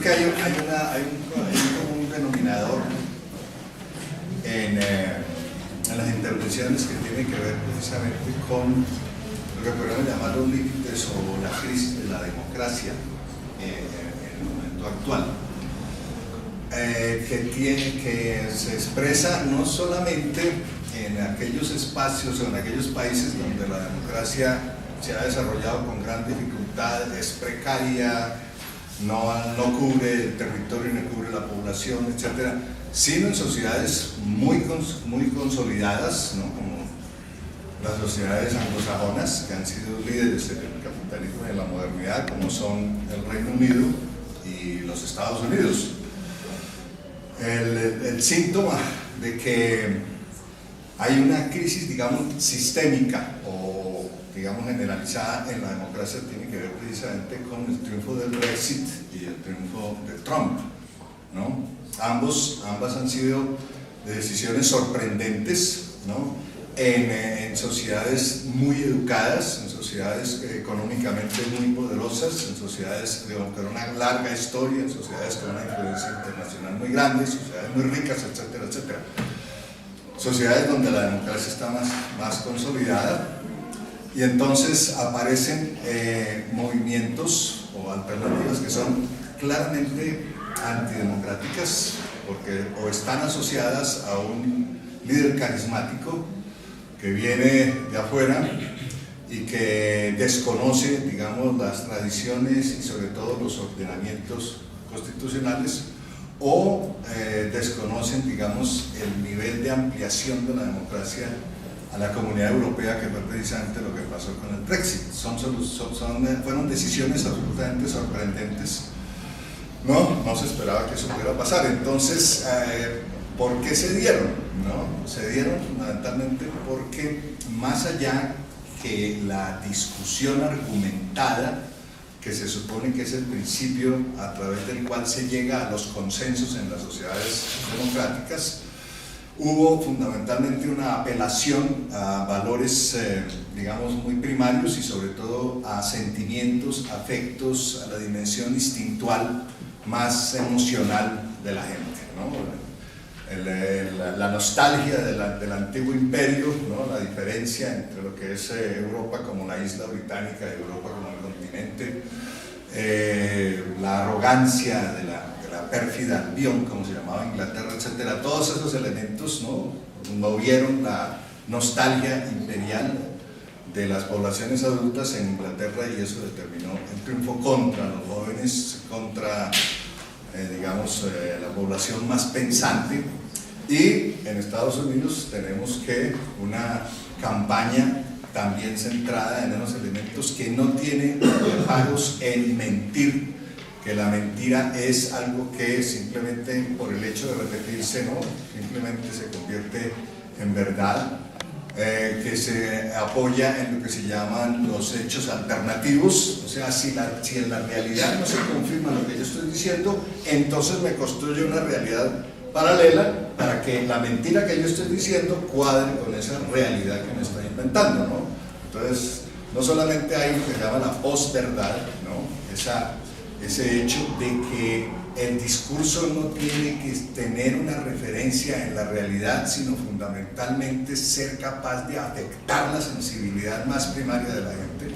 creo que hay un común denominador en las intervenciones que tienen que ver precisamente con lo que podríamos llamar los límites o la crisis de la democracia en el momento actual, que se expresa no solamente en aquellos espacios o en aquellos países donde la democracia se ha desarrollado con gran dificultad, es precaria, no cubre el territorio, no cubre la población, etcétera, sino en sociedades muy consolidadas, ¿no? Como las sociedades anglosajonas, que han sido líderes del capitalismo en la modernidad, como son el Reino Unido y los Estados Unidos. El síntoma de que hay una crisis, digamos, sistémica o, digamos, generalizada en la democracia tiene que ver precisamente con el triunfo del Brexit y el triunfo de Trump, ¿no? Ambas han sido decisiones sorprendentes, ¿no? En sociedades muy educadas, en sociedades económicamente muy poderosas, en sociedades con una larga historia, en sociedades con una influencia internacional muy grande, sociedades muy ricas, etcétera, etcétera. Sociedades donde la democracia está más consolidada, y entonces aparecen movimientos o alternativas que son claramente antidemocráticas, porque o están asociadas a un líder carismático que viene de afuera y que desconoce, digamos, las tradiciones y sobre todo los ordenamientos constitucionales, o desconocen, desconocen, digamos, el nivel de ampliación de la democracia a la Comunidad Europea, que fue precisamente lo que pasó con el Brexit. Fueron decisiones absolutamente sorprendentes. No se esperaba que eso pudiera pasar. Entonces, ¿por qué se dieron? ¿No? Se dieron fundamentalmente porque, más allá que la discusión argumentada, que se supone que es el principio a través del cual se llega a los consensos en las sociedades democráticas, hubo fundamentalmente una apelación a valores, digamos, muy primarios y sobre todo a sentimientos, afectos, a la dimensión instintual más emocional de la gente, ¿no? La nostalgia del antiguo imperio, ¿no? La diferencia entre lo que es Europa como la isla británica y Europa como el continente, la arrogancia de la pérfida Albión, como se llamaba Inglaterra, etcétera. Todos esos elementos, ¿no? Movieron la nostalgia imperial de las poblaciones adultas en Inglaterra, y eso determinó el triunfo contra los jóvenes, contra digamos, la población más pensante. Y en Estados Unidos tenemos que una campaña también centrada en unos elementos que no tienen reparos en mentir, que la mentira es algo que simplemente por el hecho de repetirse, ¿no? Simplemente se convierte en verdad, que se apoya en lo que se llaman los hechos alternativos. O sea, si en la realidad no se confirma lo que yo estoy diciendo, entonces me construye una realidad paralela para que la mentira que yo estoy diciendo cuadre con esa realidad que me estoy inventando, ¿no? Entonces, no solamente hay lo que se llama la posverdad, ¿no? Ese hecho de que el discurso no tiene que tener una referencia en la realidad, sino fundamentalmente ser capaz de afectar la sensibilidad más primaria de la gente.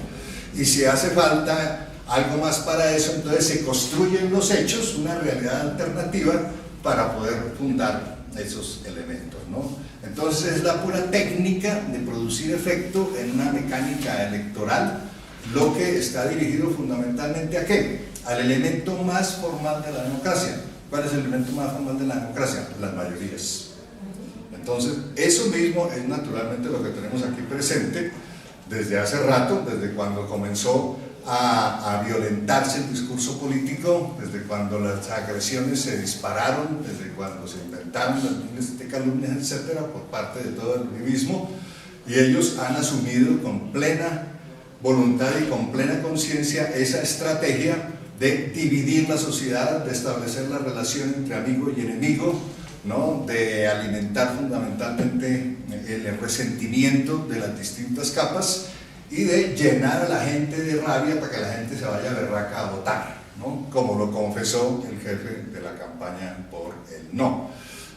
Y si hace falta algo más para eso, entonces se construyen los hechos, una realidad alternativa para poder fundar esos elementos, ¿no? Entonces es la pura técnica de producir efecto en una mecánica electoral, lo que está dirigido fundamentalmente ¿a qué? Al elemento más formal de la democracia. ¿Cuál es el elemento más formal de la democracia? Las mayorías. Entonces, eso mismo es naturalmente lo que tenemos aquí presente desde hace rato, desde cuando comenzó a violentarse el discurso político, desde cuando las agresiones se dispararon, desde cuando se inventaron las miles de calumnias, etcétera, por parte de todo el uribismo, y ellos han asumido con plena voluntad y con plena conciencia esa estrategia de dividir la sociedad, de establecer la relación entre amigo y enemigo, ¿no? De alimentar fundamentalmente el resentimiento de las distintas capas y de llenar a la gente de rabia para que la gente se vaya berraca a votar, ¿no? Como lo confesó el jefe de la campaña por el no.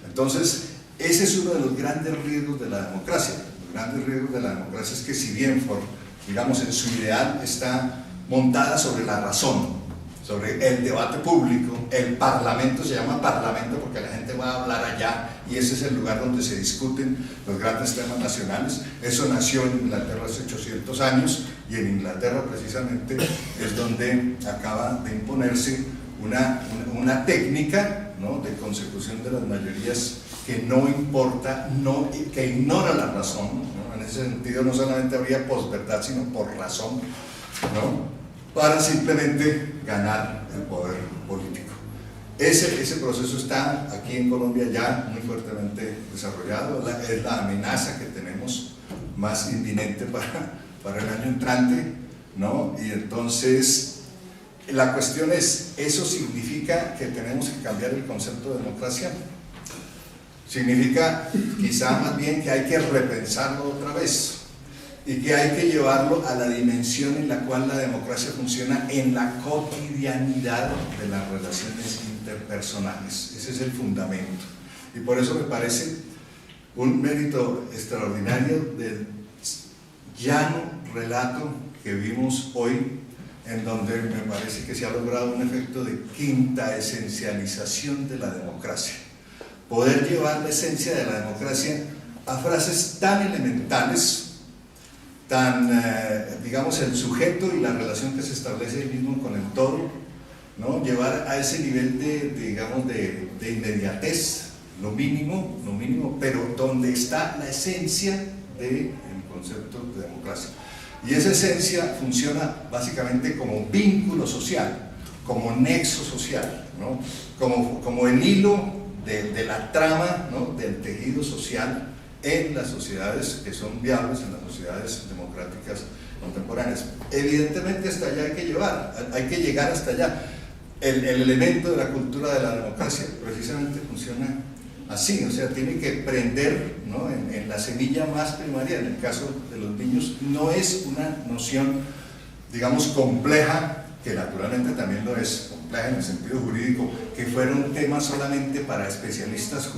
Entonces, ese es uno de los grandes riesgos de la democracia. Los grandes riesgos de la democracia es que si bien, digamos, en su ideal está montada sobre la razón, sobre el debate público, el parlamento se llama parlamento porque la gente va a hablar allá y ese es el lugar donde se discuten los grandes temas nacionales. Eso nació en Inglaterra hace 800 años y en Inglaterra precisamente es donde acaba de imponerse una técnica, ¿no?, de consecución de las mayorías que no importa, que ignora la razón, ¿no? En ese sentido no solamente habría posverdad sino por razón, ¿no?, para simplemente ganar el poder político. Ese proceso está aquí en Colombia ya muy fuertemente desarrollado, es la amenaza que tenemos más inminente para el año entrante, ¿no? Y entonces la cuestión es, ¿eso significa que tenemos que cambiar el concepto de democracia? Significa quizá más bien que hay que repensarlo otra vez y que hay que llevarlo a la dimensión en la cual la democracia funciona en la cotidianidad de las relaciones interpersonales. Ese es el fundamento. Y por eso me parece un mérito extraordinario del llano relato que vimos hoy, en donde me parece que se ha logrado un efecto de quinta esencialización de la democracia. Poder llevar la esencia de la democracia a frases tan elementales, digamos, el sujeto y la relación que se establece ahí mismo con el todo, ¿no? Llevar a ese nivel digamos, de inmediatez, lo mínimo, pero donde está la esencia del concepto de democracia. Y esa esencia funciona básicamente como vínculo social, como nexo social, ¿no? Como el hilo de la trama, ¿no?, del tejido social en las sociedades que son viables, en las sociedades democráticas contemporáneas. Evidentemente hasta allá hay que llegar hasta allá. El elemento de la cultura de la democracia precisamente funciona así, o sea, tiene que prender, ¿no?, en la semilla más primaria. En el caso de los niños no es una noción, digamos, compleja, que naturalmente también lo es, compleja en el sentido jurídico, que fuera un tema solamente para especialistas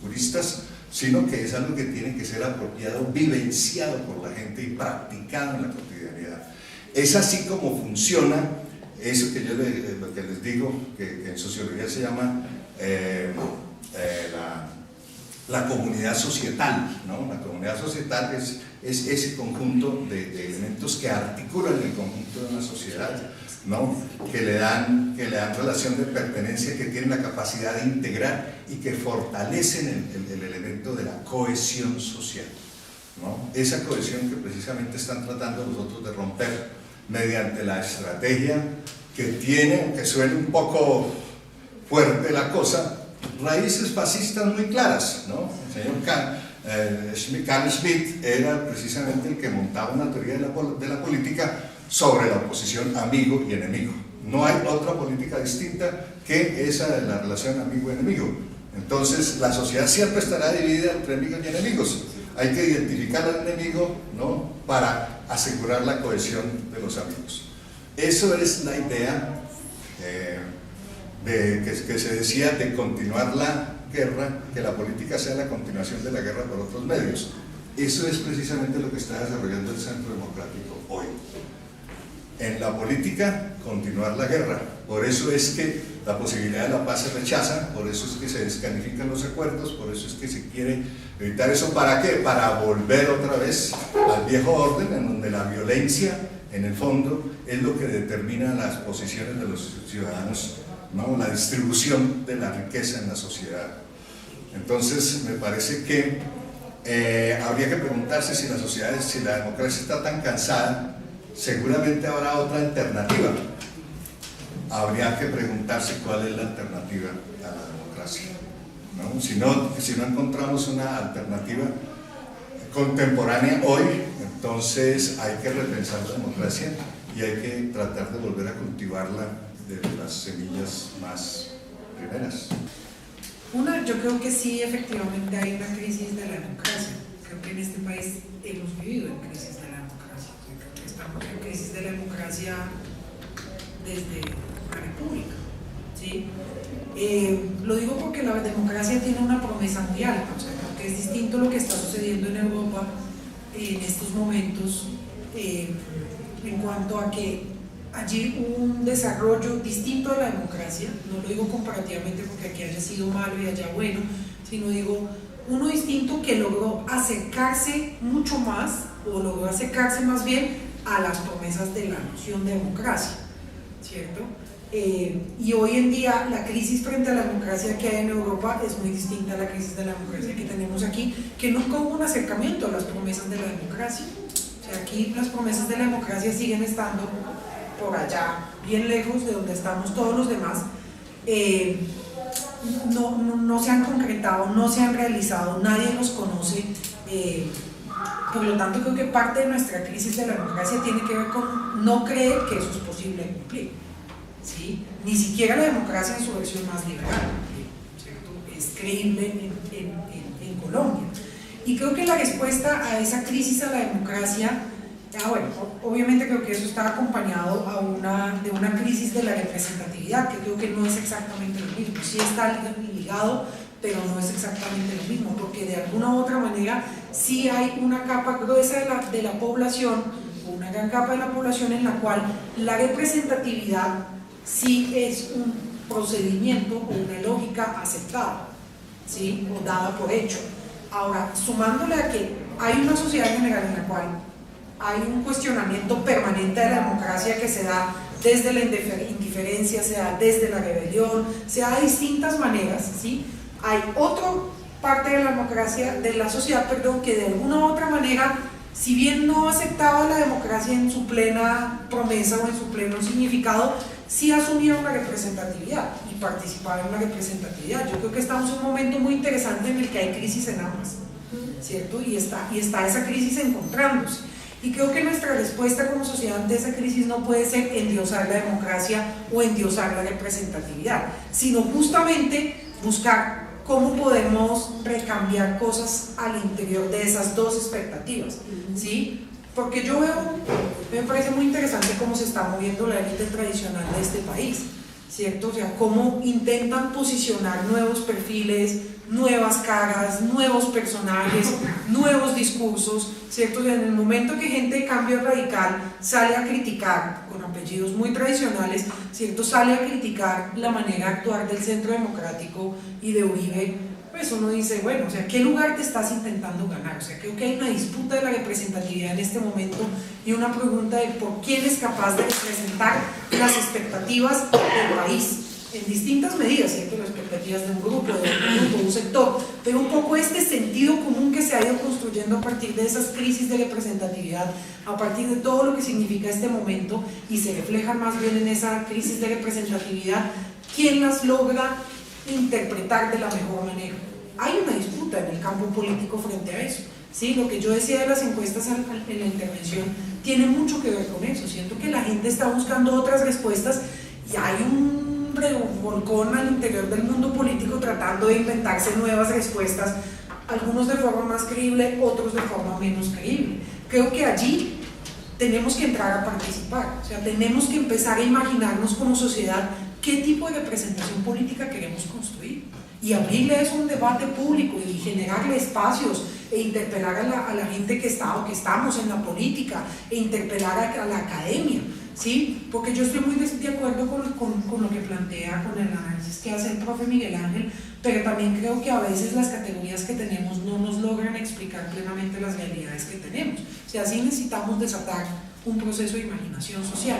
juristas, sino que es algo que tiene que ser apropiado, vivenciado por la gente y practicado en la cotidianidad. Es así como funciona eso que lo que les digo, que en sociología se llama la comunidad societal, ¿no? La comunidad societal es ese conjunto de elementos que articulan el conjunto de una sociedad, ¿no?, que le dan relación de pertenencia, que tienen la capacidad de integrar y que fortalecen el elemento de la cohesión social, ¿no? Esa cohesión que precisamente están tratando nosotros de romper mediante la estrategia que tiene, aunque suene un poco fuerte la cosa, raíces fascistas muy claras, ¿no? El señor Carl Schmitt era precisamente el que montaba una teoría de la política sobre la oposición amigo y enemigo. No hay otra política distinta que esa de la relación amigo-enemigo. Entonces la sociedad siempre estará dividida entre amigos y enemigos. Hay que identificar al enemigo, ¿no?, para asegurar la cohesión de los amigos. Eso es la idea que se decía de continuar la guerra, que la política sea la continuación de la guerra por otros medios. Eso es precisamente lo que está desarrollando el Centro Democrático hoy. En la política, continuar la guerra. Por eso es que la posibilidad de la paz se rechaza, por eso es que se descalifican los acuerdos, por eso es que se quiere evitar eso. ¿Para qué? Para volver otra vez al viejo orden, en donde la violencia, en el fondo, es lo que determina las posiciones de los ciudadanos, ¿no?, la distribución de la riqueza en la sociedad. Entonces, me parece que habría que preguntarse si la democracia está tan cansada. Seguramente habrá otra alternativa. Habría que preguntarse cuál es la alternativa a la democracia, ¿no? Si no encontramos una alternativa contemporánea hoy, entonces hay que repensar la democracia y hay que tratar de volver a cultivarla desde las semillas más primeras. Yo creo que sí, efectivamente hay una crisis de la democracia. Creo que en este país hemos vivido en crisis de la democracia. Creo que estamos en crisis de la democracia desde la república, ¿sí? Lo digo porque la democracia tiene una promesa muy alta, o sea, creo que es distinto lo que está sucediendo en Europa en estos momentos, en cuanto a que allí hubo un desarrollo distinto de la democracia. No lo digo comparativamente porque aquí haya sido malo y allá bueno, sino digo uno distinto que logró acercarse mucho más, o logró acercarse más bien a las promesas de la noción de democracia, ¿cierto? Y hoy en día la crisis frente a la democracia que hay en Europa es muy distinta a la crisis de la democracia que tenemos aquí, que nunca hubo un acercamiento a las promesas de la democracia. O sea, aquí las promesas de la democracia siguen estando por allá, bien lejos de donde estamos todos los demás. No se han concretado, no se han realizado, nadie los conoce. Por lo tanto, creo que parte de nuestra crisis de la democracia tiene que ver con no creer que eso es posible cumplir, ¿sí? Ni siquiera la democracia en su versión más liberal, ¿cierto? Es creíble en Colombia. Y creo que la respuesta a esa crisis a la democracia, bueno, obviamente creo que eso está acompañado de una crisis de la representatividad, que creo que no es exactamente lo mismo. Sí está ligado, pero no es exactamente lo mismo, porque de alguna u otra manera sí hay una capa gruesa de la población, una gran capa de la población en la cual la representatividad sí es un procedimiento o una lógica aceptada, ¿sí? O dada por hecho. Ahora, sumándole a que hay una sociedad en general en la cual hay un cuestionamiento permanente de la democracia que se da desde la indiferencia, se da desde la rebelión, se da de distintas maneras, ¿sí? Hay otra parte de la democracia, de la sociedad, perdón, que de alguna u otra manera, si bien no aceptaba la democracia en su plena promesa o en su pleno significado, sí asumía una representatividad y participaba en una representatividad. Yo creo que estamos en un momento muy interesante en el que hay crisis en ambas, ¿cierto? Y está esa crisis encontrándose. Y creo que nuestra respuesta como sociedad ante esa crisis no puede ser endiosar la democracia o endiosar la representatividad, sino justamente buscar cómo podemos recambiar cosas al interior de esas dos expectativas, ¿sí? Porque yo veo, me parece muy interesante cómo se está moviendo la élite tradicional de este país, ¿cierto? O sea, cómo intentan posicionar nuevos perfiles, nuevas caras, nuevos personajes, nuevos discursos, ¿cierto? O sea, en el momento que gente de Cambio Radical sale a criticar, con apellidos muy tradicionales, ¿cierto? Sale a criticar la manera de actuar del Centro Democrático y de Uribe, pues uno dice, bueno, o sea, ¿qué lugar te estás intentando ganar? O sea, creo que hay una disputa de la representatividad en este momento y una pregunta de por quién es capaz de representar las expectativas del país en distintas medidas, ¿cierto? Las expectativas de un grupo, de un sector, pero un poco este sentido común que se ha ido construyendo a partir de esas crisis de representatividad, a partir de todo lo que significa este momento, y se refleja más bien en esa crisis de representatividad, ¿quién las logra interpretar de la mejor manera? Hay una disputa en el campo político frente a eso, ¿sí? Lo que yo decía de las encuestas en la intervención tiene mucho que ver con eso. Siento que la gente está buscando otras respuestas y hay un volcón al interior del mundo político tratando de inventarse nuevas respuestas, algunos de forma más creíble, otros de forma menos creíble. Creo que allí tenemos que entrar a participar, o sea, tenemos que empezar a imaginarnos como sociedad qué tipo de representación política queremos construir y abrirle eso a un debate público y generarle espacios e interpelar a la gente que está o que estamos en la política e interpelar a la academia, ¿sí? Porque yo estoy muy de acuerdo con lo que plantea, con el análisis que hace el profe Miguel Ángel, pero también creo que a veces las categorías que tenemos no nos logran explicar plenamente las realidades que tenemos. O sea, sí necesitamos desatar un proceso de imaginación social,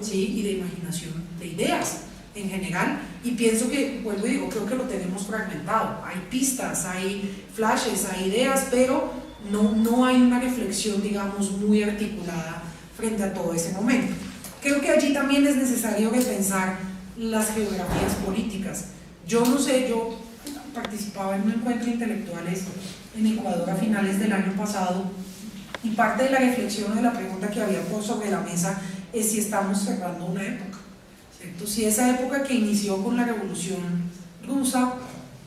¿sí? Y de imaginación de ideas en general, y pienso que, vuelvo y digo, creo que lo tenemos fragmentado. Hay pistas, hay flashes, hay ideas, pero no hay una reflexión, digamos, muy articulada frente a todo ese momento. Creo que allí también es necesario repensar las geografías políticas. Yo no sé, yo participaba en un encuentro de intelectuales en Ecuador a finales del año pasado, y parte de la reflexión o de la pregunta que había sobre la mesa es si estamos cerrando una época, ¿cierto? Si esa época que inició con la Revolución Rusa,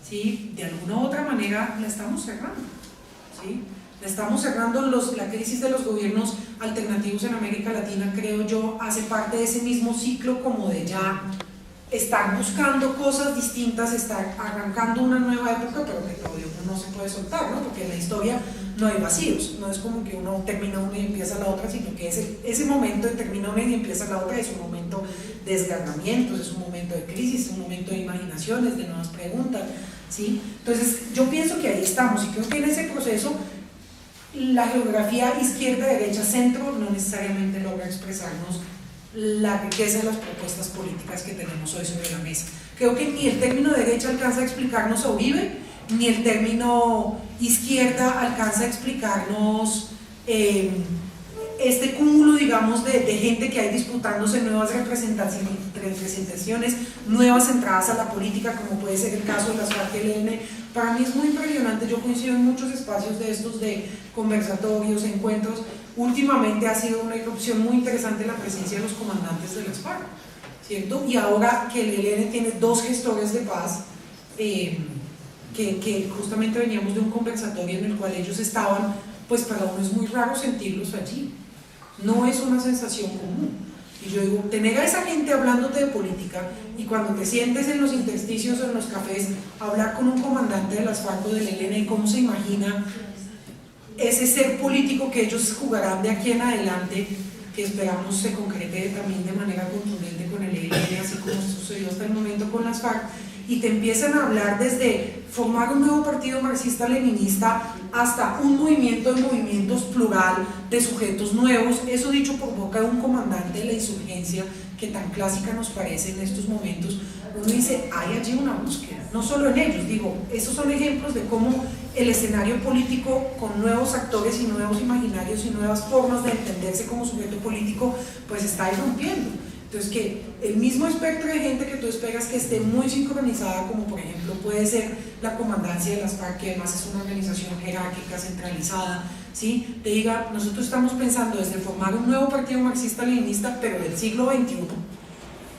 ¿sí? De alguna u otra manera la estamos cerrando, ¿sí? La estamos cerrando, la crisis de los gobiernos alternativos en América Latina, creo yo, hace parte de ese mismo ciclo como de ya estar buscando cosas distintas, estar arrancando una nueva época, pero que todavía uno no se puede soltar, ¿no? Porque en la historia no hay vacíos, no es como que uno termina una y empieza la otra, sino que ese momento de termina una y empieza la otra es un momento de desgarramientos, es un momento de crisis, es un momento de imaginaciones, de nuevas preguntas, ¿sí? Entonces yo pienso que ahí estamos y creo que en ese proceso la geografía izquierda, derecha, centro no necesariamente logra expresarnos la riqueza de las propuestas políticas que tenemos hoy sobre la mesa. Creo que ni el término derecha alcanza a explicarnos a Uribe, ni el término izquierda alcanza a explicarnos este cúmulo, digamos, de gente que hay disputándose nuevas representaciones, nuevas entradas a la política, como puede ser el caso de las FARC-ELN. Para mí es muy impresionante, yo coincido en muchos espacios de estos de conversatorios, encuentros. Últimamente ha sido una irrupción muy interesante la presencia de los comandantes de las FARC, ¿cierto? Y ahora que el ELN tiene 2 gestores de paz, que justamente veníamos de un conversatorio en el cual ellos estaban, pues para uno es muy raro sentirlos allí, no es una sensación común. Y yo digo, tener a esa gente hablándote de política y cuando te sientes en los intersticios o en los cafés, hablar con un comandante de las FARC o del ELN y cómo se imagina ese ser político que ellos jugarán de aquí en adelante, que esperamos se concrete también de manera contundente con el ELN, así como sucedió hasta el momento con las FARC, y te empiezan a hablar desde formar un nuevo partido marxista-leninista hasta un movimiento de movimientos plural de sujetos nuevos, eso dicho por boca de un comandante de la insurgencia que tan clásica nos parece en estos momentos. Uno dice, hay allí una búsqueda, no solo en ellos, digo, esos son ejemplos de cómo el escenario político con nuevos actores y nuevos imaginarios y nuevas formas de entenderse como sujeto político, pues está irrumpiendo. Entonces que el mismo espectro de gente que tú esperas que esté muy sincronizada, como por ejemplo puede ser la comandancia de las FARC, que además es una organización jerárquica, centralizada, ¿sí? Te diga, nosotros estamos pensando desde formar un nuevo partido marxista-leninista, pero del siglo XXI,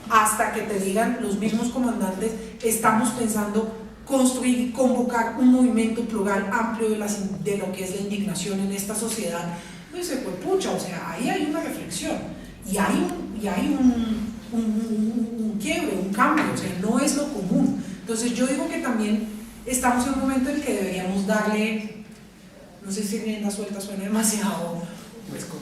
hasta que te digan los mismos comandantes, estamos pensando construir y convocar un movimiento plural amplio de lo que es la indignación en esta sociedad. No dice, pues pucha, o sea, ahí hay una reflexión y hay un quiebre, un cambio, o sea, no es lo común. Entonces yo digo que también estamos en un momento en el que deberíamos darle, no sé si rienda suelta suena demasiado, pues como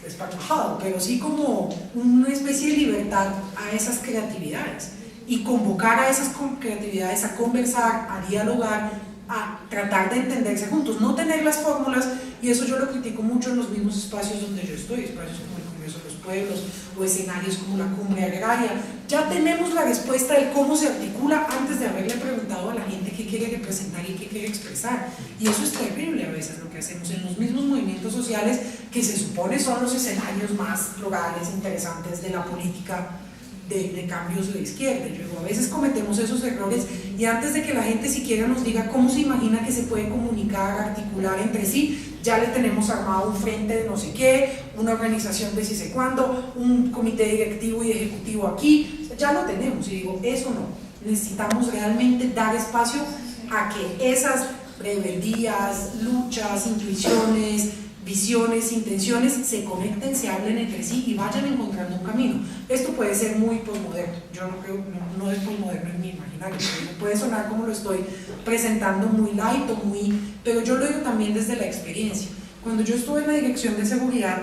esparpajado, pero sí como una especie de libertad a esas creatividades y convocar a esas creatividades a conversar, a dialogar, a tratar de entenderse juntos, no tener las fórmulas, y eso yo lo critico mucho en los mismos espacios donde yo estoy, espacios como el Congreso de los Pueblos o escenarios como la Cumbre Agraria. Ya tenemos la respuesta del cómo se articula antes de haberle preguntado a la gente qué quiere representar y qué quiere expresar, y eso es terrible a veces lo que hacemos en los mismos movimientos sociales que se supone son los escenarios más plurales, interesantes de la política de cambios de izquierda. Yo digo, a veces cometemos esos errores y antes de que la gente siquiera nos diga cómo se imagina que se puede comunicar, articular entre sí, ya le tenemos armado un frente de no sé qué, una organización de si sé cuándo, un comité directivo y ejecutivo aquí, ya lo tenemos. Y digo, eso no, necesitamos realmente dar espacio a que esas rebeldías, luchas, intuiciones, visiones, intenciones se conecten, se hablen entre sí y vayan encontrando un camino. Esto puede ser muy posmoderno, yo no creo, no es posmoderno en mi imaginario, puede sonar como lo estoy presentando muy light o muy, pero yo lo digo también desde la experiencia. Cuando yo estuve en la dirección de seguridad,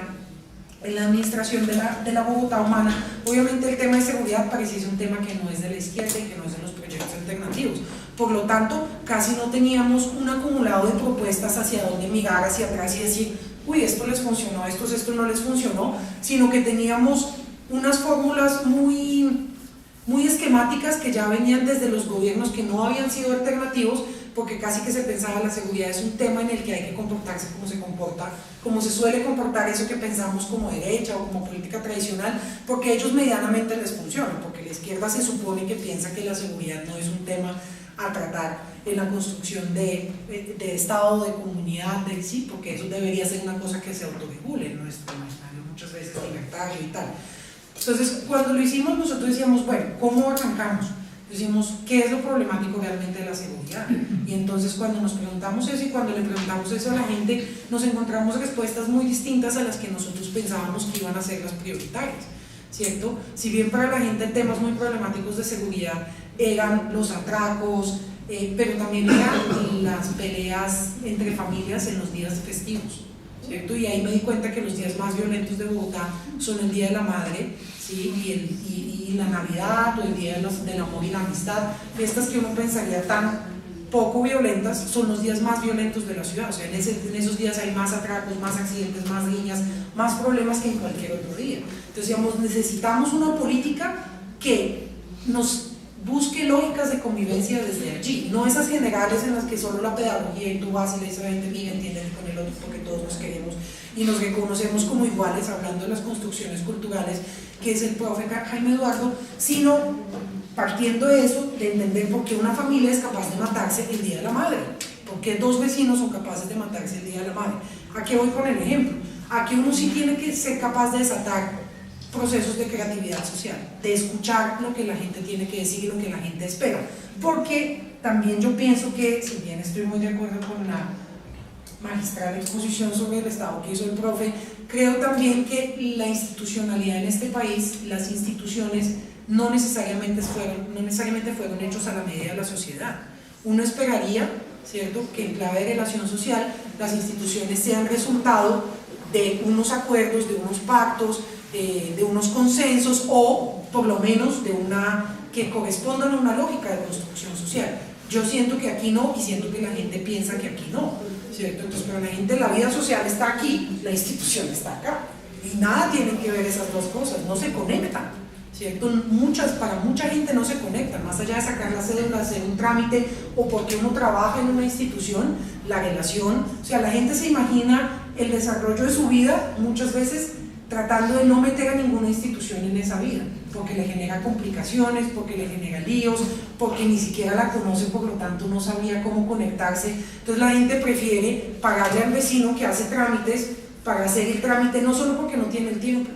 en la administración de la Bogotá Humana, obviamente el tema de seguridad parecía un tema que no es de la izquierda y que no es de los proyectos alternativos. Por lo tanto, casi no teníamos un acumulado de propuestas hacia dónde mirar, hacia atrás y decir, uy, esto les funcionó, esto no les funcionó, sino que teníamos unas fórmulas muy esquemáticas que ya venían desde los gobiernos que no habían sido alternativos, porque casi que se pensaba la seguridad es un tema en el que hay que comportarse como se comporta, como se suele comportar eso que pensamos como derecha o como política tradicional, porque a ellos medianamente les funciona, porque la izquierda se supone que piensa que la seguridad no es un tema a tratar en la construcción de Estado, de comunidad, de sí, porque eso debería ser una cosa que se autorregule en nuestro imaginario, muchas veces libertario y tal. Entonces, cuando lo hicimos, nosotros decíamos, bueno, ¿cómo arrancamos? Decimos, ¿qué es lo problemático realmente de la seguridad? Y entonces cuando nos preguntamos eso y cuando le preguntamos eso a la gente, nos encontramos respuestas muy distintas a las que nosotros pensábamos que iban a ser las prioritarias, ¿cierto? Si bien para la gente temas muy problemáticos de seguridad eran los atracos, pero también eran las peleas entre familias en los días festivos, ¿cierto? Y ahí me di cuenta que los días más violentos de Bogotá son el Día de la Madre, ¿sí? y la Navidad, o el Día del Amor y la Amistad, fiestas que uno pensaría tan poco violentas, son los días más violentos de la ciudad. O sea, en esos días hay más atracos, más accidentes, más riñas, más problemas que en cualquier otro día. Entonces, digamos, necesitamos una política que nos busque lógicas de convivencia desde allí, no esas generales en las que solo la pedagogía y tú vas y le dices a la gente, mira, entienden con el otro porque todos nos queremos y nos reconocemos como iguales, hablando de las construcciones culturales, que es el profe Jaime Eduardo, sino partiendo de eso, de entender por qué una familia es capaz de matarse el Día de la Madre, por qué dos vecinos son capaces de matarse el Día de la Madre. ¿A qué voy con el ejemplo? A que uno sí tiene que ser capaz de desatar procesos de creatividad social, de escuchar lo que la gente tiene que decir y lo que la gente espera, porque también yo pienso que, si bien estoy muy de acuerdo con la magistral exposición sobre el Estado que hizo el profe, creo también que la institucionalidad en este país, las instituciones no necesariamente fueron hechos a la medida de la sociedad. Uno esperaría, ¿cierto?, que en clave de relación social las instituciones sean resultado de unos acuerdos, de unos pactos, de unos consensos, o por lo menos que correspondan a una lógica de construcción social. Yo siento que aquí no, y siento que la gente piensa que aquí no, ¿cierto? Entonces, para la gente la vida social está aquí, la institución está acá, y nada tienen que ver esas dos cosas, no se conectan, ¿cierto? Para mucha gente no se conectan, más allá de sacar la cédula, hacer un trámite, o porque uno trabaja en una institución, la relación, o sea, la gente se imagina el desarrollo de su vida muchas veces tratando de no meter a ninguna institución en esa vida, porque le genera complicaciones, porque le genera líos, porque ni siquiera la conoce, por lo tanto no sabía cómo conectarse. Entonces la gente prefiere pagarle al vecino que hace trámites para hacer el trámite, no solo porque no tiene el tiempo,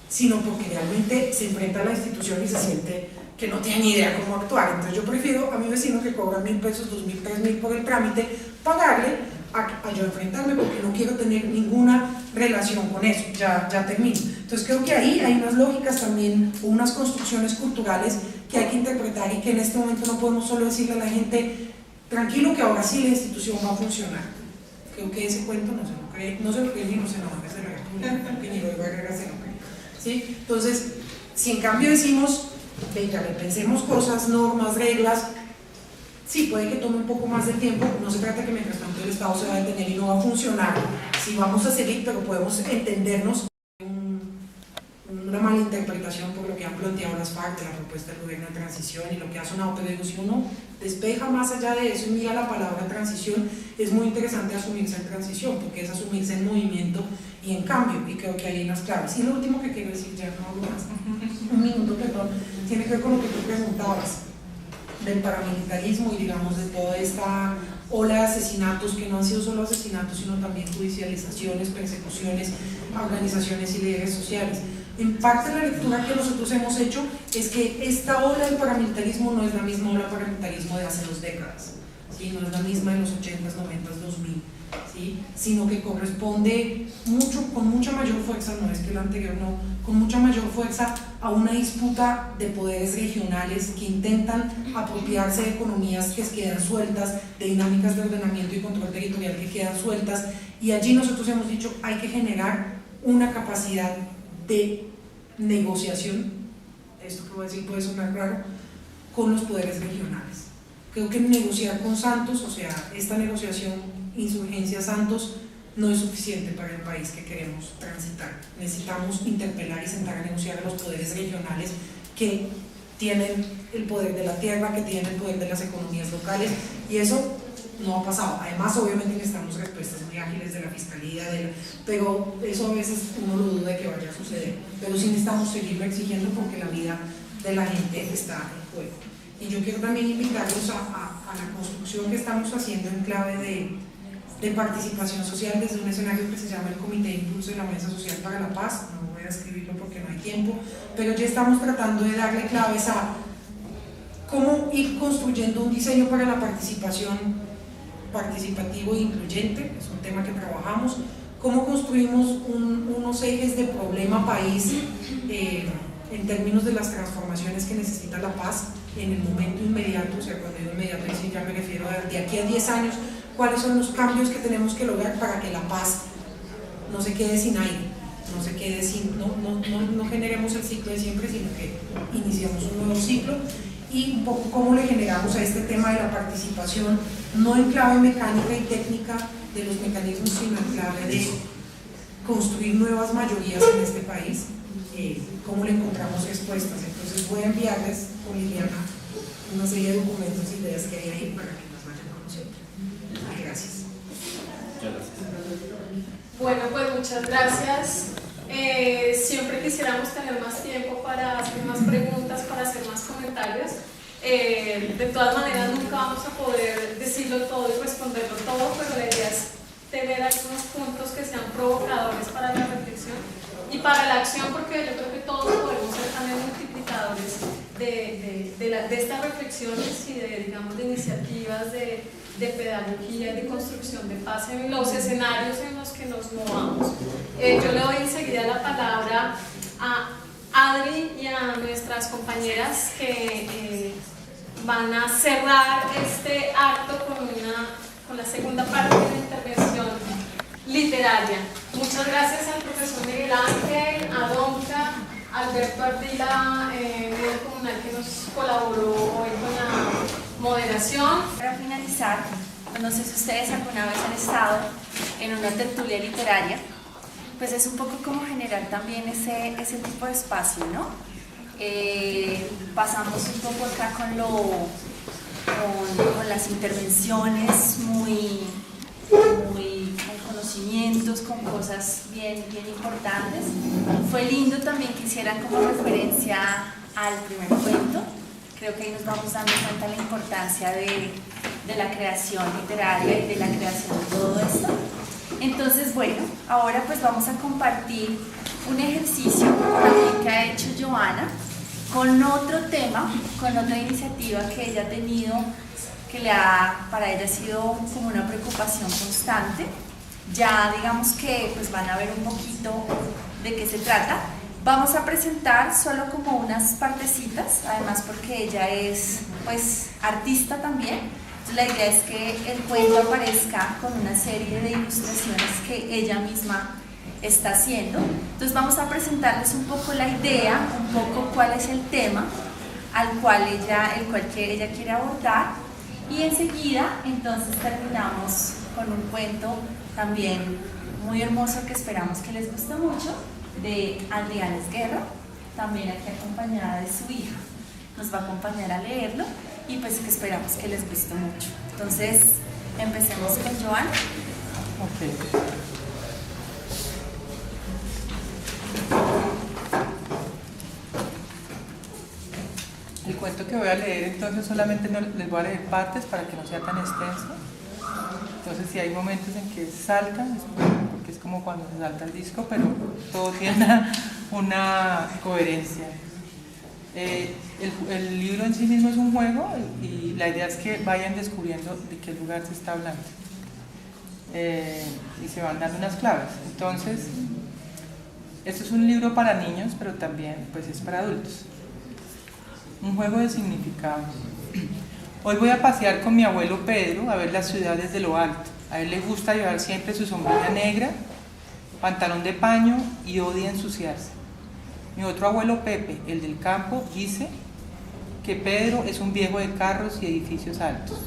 sino porque realmente se enfrenta a la institución y se siente que no tiene ni idea cómo actuar. Entonces yo prefiero a mi vecino que cobra 1.000 pesos, 2.000, 3.000 por el trámite, pagarle a yo enfrentarme, porque no quiero tener ninguna relación con eso. Ya termino. Entonces creo que ahí hay unas lógicas también, unas construcciones culturales que hay que interpretar, y que en este momento no podemos solo decirle a la gente, tranquilo que ahora sí la institución va a funcionar. Creo que ese cuento no se lo cree ni los senadores de la República, creo que ni lo iba a agregar, se lo cree, ¿sí? Entonces, si en cambio decimos, venga, repensemos cosas, normas, reglas, sí, puede que tome un poco más de tiempo, no se trata que mientras tanto el Estado se va a detener y no va a funcionar, sí vamos a seguir, pero podemos entendernos una mala interpretación por lo que han planteado las FARC de la propuesta del gobierno de transición y lo que ha sonado, pero digo, si uno despeja más allá de eso y mira la palabra transición, es muy interesante asumirse en transición, porque es asumirse en movimiento y en cambio, y creo que hay unas claves. Y lo último que quiero decir, ya no hablo más, un minuto, perdón, tiene que ver con lo que tú preguntabas del paramilitarismo y, digamos, de toda esta ola de asesinatos, que no han sido solo asesinatos, sino también judicializaciones, persecuciones a organizaciones y líderes sociales. En parte la lectura que nosotros hemos hecho es que esta ola del paramilitarismo no es la misma ola del paramilitarismo de hace 2 décadas, ¿sí? No es la misma de los 80s, 90s, 2000, ¿sí? Sino que corresponde con mucha mayor fuerza, no es que la anterior no, con mucha mayor fuerza a una disputa de poderes regionales que intentan apropiarse de economías que quedan sueltas, de dinámicas de ordenamiento y control territorial que quedan sueltas, y allí nosotros hemos dicho hay que generar una capacidad de negociación, esto que voy a decir puede sonar raro, con los poderes regionales. Creo que negociar con Santos, o sea, esta negociación Insurgencia-Santos, no es suficiente para el país que queremos transitar. Necesitamos interpelar y sentar a negociar a los poderes regionales que tienen el poder de la tierra, que tienen el poder de las economías locales, y eso no ha pasado. Además, obviamente necesitamos respuestas muy ágiles de la Fiscalía, pero eso a veces uno lo duda de que vaya a suceder. Pero sí necesitamos seguirlo exigiendo porque la vida de la gente está en juego. Y yo quiero también invitarlos a la construcción que estamos haciendo en clave de participación social desde un escenario que se llama el Comité de Impulso de la Mesa Social para la Paz. No voy a escribirlo porque no hay tiempo, pero ya estamos tratando de darle claves a cómo ir construyendo un diseño para la participación participativo e incluyente, es un tema que trabajamos, cómo construimos unos ejes de problema país en términos de las transformaciones que necesita la paz en el momento inmediato, o sea, cuando digo inmediato, ya me refiero a de aquí a 10 años, cuáles son los cambios que tenemos que lograr para que la paz no se quede sin aire, no se quede sin, no generemos el ciclo de siempre, sino que iniciamos un nuevo ciclo, y un poco cómo le generamos a este tema de la participación, no en clave mecánica y técnica de los mecanismos, sino en clave de construir nuevas mayorías en este país, cómo le encontramos respuestas. Entonces voy a enviarles con Liliana una serie de documentos e ideas que hay ahí para que las vayan conociendo. Gracias. Bueno, pues muchas gracias. Siempre quisiéramos tener más tiempo para hacer más preguntas, para hacer más comentarios. De todas maneras nunca vamos a poder decirlo todo y responderlo todo, pero la idea es tener algunos puntos que sean provocadores para la reflexión y para la acción, porque yo creo que todos podemos ser también multiplicadores de estas reflexiones y digamos, de iniciativas de pedagogía y de construcción de paz en los escenarios en los que nos movamos. Yo le doy enseguida la palabra a Adri y a nuestras compañeras que van a cerrar este acto con la segunda parte de la intervención literaria. Muchas gracias al profesor Miguel Ángel, a Donca, a Alberto Ardila, líder comunal, que nos colaboró hoy con la moderación. Para finalizar, no sé si ustedes alguna vez han estado en una tertulia literaria, pues es un poco como generar también ese tipo de espacio, ¿no? Pasamos un poco acá con las intervenciones muy con conocimientos, con cosas bien importantes. Fue lindo también que hicieran como referencia al primer cuento. Creo que ahí nos vamos dando cuenta de la importancia de la creación literaria y de la creación de todo esto. Entonces, bueno, ahora pues vamos a compartir un ejercicio también que ha hecho Joana con otro tema, con otra iniciativa que ella ha tenido, que para ella ha sido como una preocupación constante. Ya digamos que pues van a ver un poquito de qué se trata. Vamos a presentar solo como unas partecitas, además porque ella es pues artista también. Entonces la idea es que el cuento aparezca con una serie de ilustraciones que ella misma está haciendo. Entonces vamos a presentarles un poco la idea, un poco cuál es el tema el cual ella quiere abordar, y enseguida entonces terminamos con un cuento también muy hermoso que esperamos que les guste mucho, de Adriana Esguerra, también aquí acompañada de su hija. Nos va a acompañar a leerlo y pues que esperamos que les guste mucho. Entonces empecemos con Joana. Okay. El cuento que voy a leer, entonces solamente les voy a leer partes para que no sea tan extenso. Entonces si hay momentos en que salta, porque es como cuando se salta el disco, pero todo tiene una coherencia. El libro en sí mismo es un juego y la idea es que vayan descubriendo de qué lugar se está hablando. Y se van dando unas claves. Entonces, esto es un libro para niños, pero también pues, es para adultos. Un juego de significados. Hoy voy a pasear con mi abuelo Pedro a ver la ciudad desde lo alto. A él le gusta llevar siempre su sombrilla negra, pantalón de paño y odia ensuciarse. Mi otro abuelo Pepe, el del campo, dice que Pedro es un viejo de carros y edificios altos.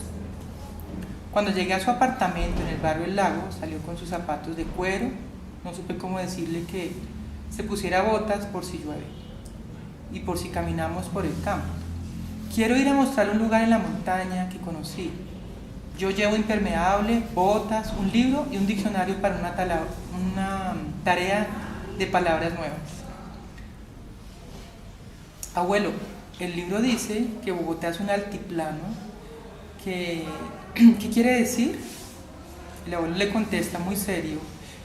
Cuando llegué a su apartamento en el barrio El Lago, salió con sus zapatos de cuero. No supe cómo decirle que se pusiera botas por si llueve y por si caminamos por el campo. Quiero ir a mostrarle un lugar en la montaña que conocí. Yo llevo impermeable, botas, un libro y un diccionario para una tarea de palabras nuevas. Abuelo, el libro dice que Bogotá es un altiplano. ¿Qué quiere decir? El abuelo le contesta muy serio: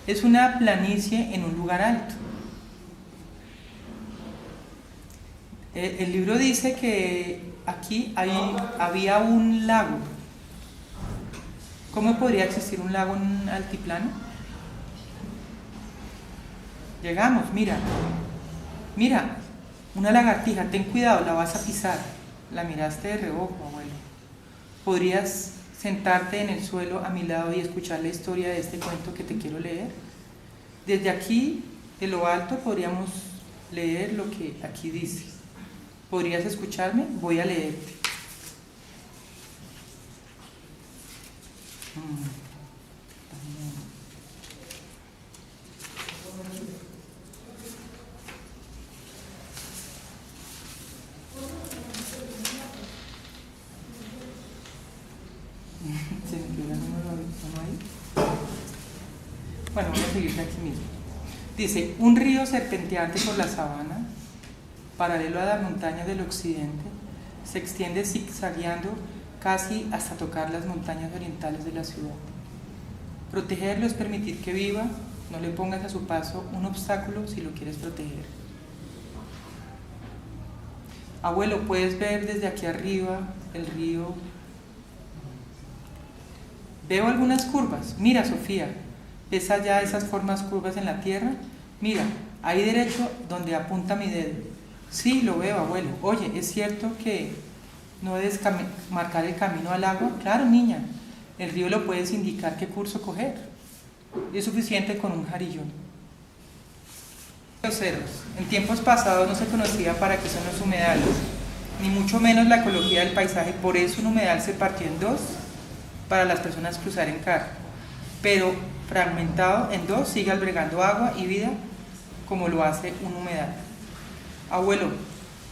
es una planicie en un lugar alto. El libro dice que aquí había un lago. ¿Cómo podría existir un lago en un altiplano? Llegamos, mira, una lagartija, ten cuidado, la vas a pisar. La miraste de reojo, abuelo. ¿Podrías sentarte en el suelo a mi lado y escuchar la historia de este cuento que te quiero leer? Desde aquí, de lo alto, podríamos leer lo que aquí dice. ¿Podrías escucharme? Voy a leerte. Bueno, voy a seguir de aquí mismo. Dice, un río serpenteante por la sabana, paralelo a las montañas del occidente, se extiende zigzagueando casi hasta tocar las montañas orientales de la ciudad. Protegerlo es permitir que viva, no le pongas a su paso un obstáculo si lo quieres proteger. Abuelo, puedes ver desde aquí arriba el río. Veo algunas curvas. Mira, Sofía, ¿ves allá esas formas curvas en la tierra? Mira, ahí derecho donde apunta mi dedo. Sí, lo veo, abuelo. Oye, ¿es cierto que no debes marcar el camino al agua? Claro, niña. El río lo puedes indicar qué curso coger. Es suficiente con un jarillón. Los cerros. En tiempos pasados no se conocía para qué son los humedales, ni mucho menos la ecología del paisaje. Por eso un humedal se partió en dos para las personas cruzar en carro. Pero fragmentado en dos sigue albergando agua y vida como lo hace un humedal. Abuelo,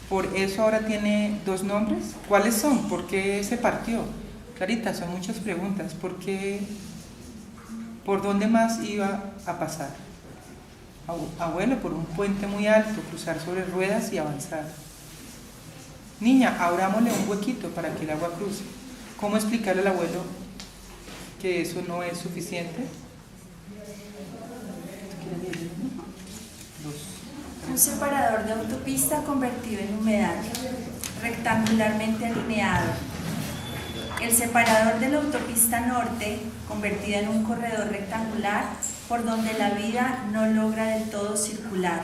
¿por eso ahora tiene dos nombres? ¿Cuáles son? ¿Por qué se partió? Clarita, son muchas preguntas. ¿Por qué? ¿Por dónde más iba a pasar? Abuelo, por un puente muy alto, cruzar sobre ruedas y avanzar. Niña, abrámosle un huequito para que el agua cruce. ¿Cómo explicarle al abuelo que eso no es suficiente? Un separador de autopista convertido en humedal, rectangularmente alineado. El separador de la autopista norte, convertido en un corredor rectangular por donde la vida no logra del todo circular.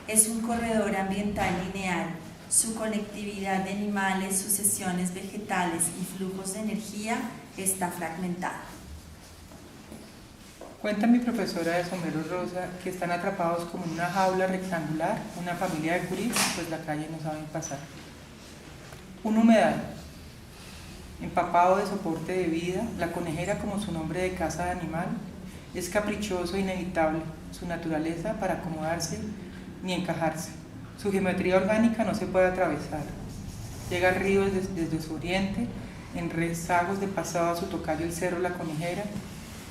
Es un corredor ambiental lineal. Su conectividad de animales, sucesiones vegetales y flujos de energía está fragmentada. Cuenta mi profesora de sombrero rosa que están atrapados como en una jaula rectangular, una familia de curis, pues la calle no saben pasar. Un humedal, empapado de soporte de vida, la conejera como su nombre de casa de animal, es caprichoso e inevitable, su naturaleza para acomodarse ni encajarse. Su geometría orgánica no se puede atravesar. Llega al río desde su oriente, en rezagos de pasado a su tocayo el cerro La Conejera,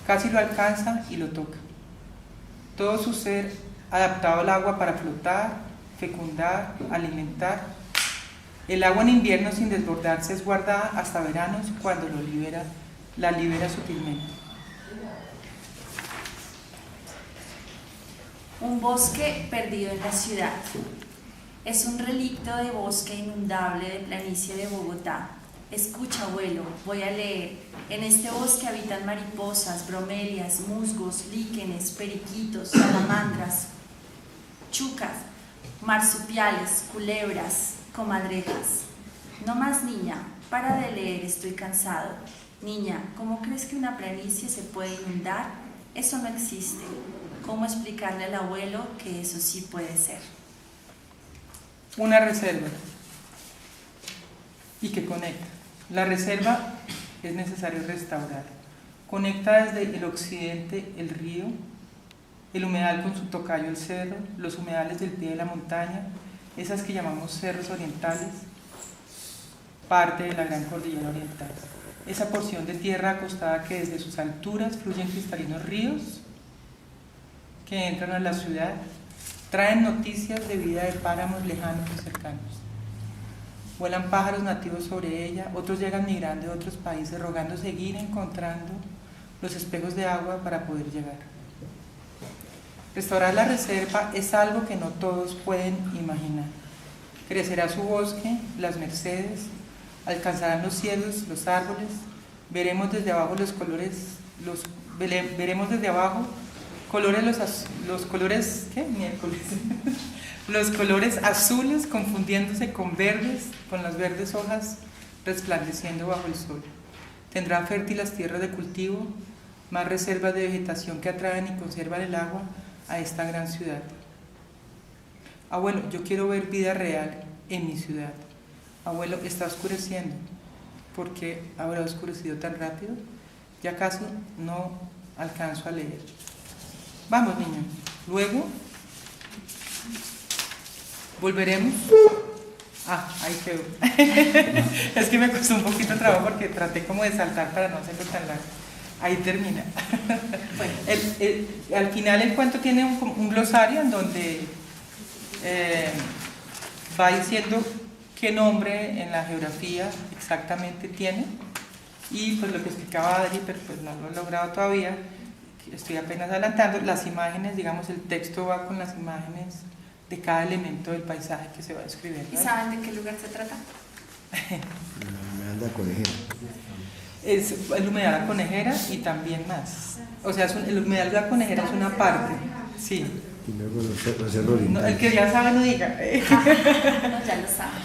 casi lo alcanza y lo toca. Todo su ser adaptado al agua para flotar, fecundar, alimentar. El agua en invierno sin desbordarse es guardada hasta veranos cuando la libera sutilmente. Un bosque perdido en la ciudad. Es un relicto de bosque inundable de planicie de Bogotá. Escucha, abuelo, voy a leer. En este bosque habitan mariposas, bromelias, musgos, líquenes, periquitos, salamandras, chucas, marsupiales, culebras, comadrejas. No más, niña, para de leer, estoy cansado. Niña, ¿cómo crees que una planicie se puede inundar? Eso no existe. ¿Cómo explicarle al abuelo que eso sí puede ser? Una reserva y que conecta. La reserva es necesario restaurar. Conecta desde el occidente el río, el humedal con su tocayo el cerro, los humedales del pie de la montaña, esas que llamamos cerros orientales, parte de la gran cordillera oriental. Esa porción de tierra acostada que desde sus alturas fluyen cristalinos ríos que entran a la ciudad, traen noticias de vida de páramos lejanos y cercanos. Vuelan pájaros nativos sobre ella, otros llegan migrando de otros países rogando seguir encontrando los espejos de agua para poder llegar. Restaurar la reserva es algo que no todos pueden imaginar. Crecerá su bosque, las Mercedes, alcanzarán los cielos, los árboles, veremos desde abajo los colores, veremos desde abajo los colores, ¿qué? Miércoles. Los colores azules confundiéndose con verdes, con las verdes hojas resplandeciendo bajo el sol. Tendrán fértiles tierras de cultivo, más reservas de vegetación que atraen y conservan el agua a esta gran ciudad. Abuelo, yo quiero ver vida real en mi ciudad. Abuelo, está oscureciendo. ¿Por qué habrá oscurecido tan rápido? Ya casi no alcanzo a leer. Vamos, niños. Luego volveremos. Ahí quedó. Es que me costó un poquito de trabajo porque traté como de saltar para no hacerlo tan largo. Ahí termina. Bueno, al final el cuento tiene un glosario en donde va diciendo qué nombre en la geografía exactamente tiene, y pues lo que explicaba Adri, pero pues no lo he logrado todavía, estoy apenas adelantando, las imágenes, digamos, el texto va con las imágenes de cada elemento del paisaje que se va describiendo. ¿Y saben de qué lugar se trata? La humedad de la conejera. Es el humedal de la conejera y también más. O sea, el humedal de la conejera es una parte, sí. Y luego los cerros No, el que ya sabe no diga. No, ya lo saben.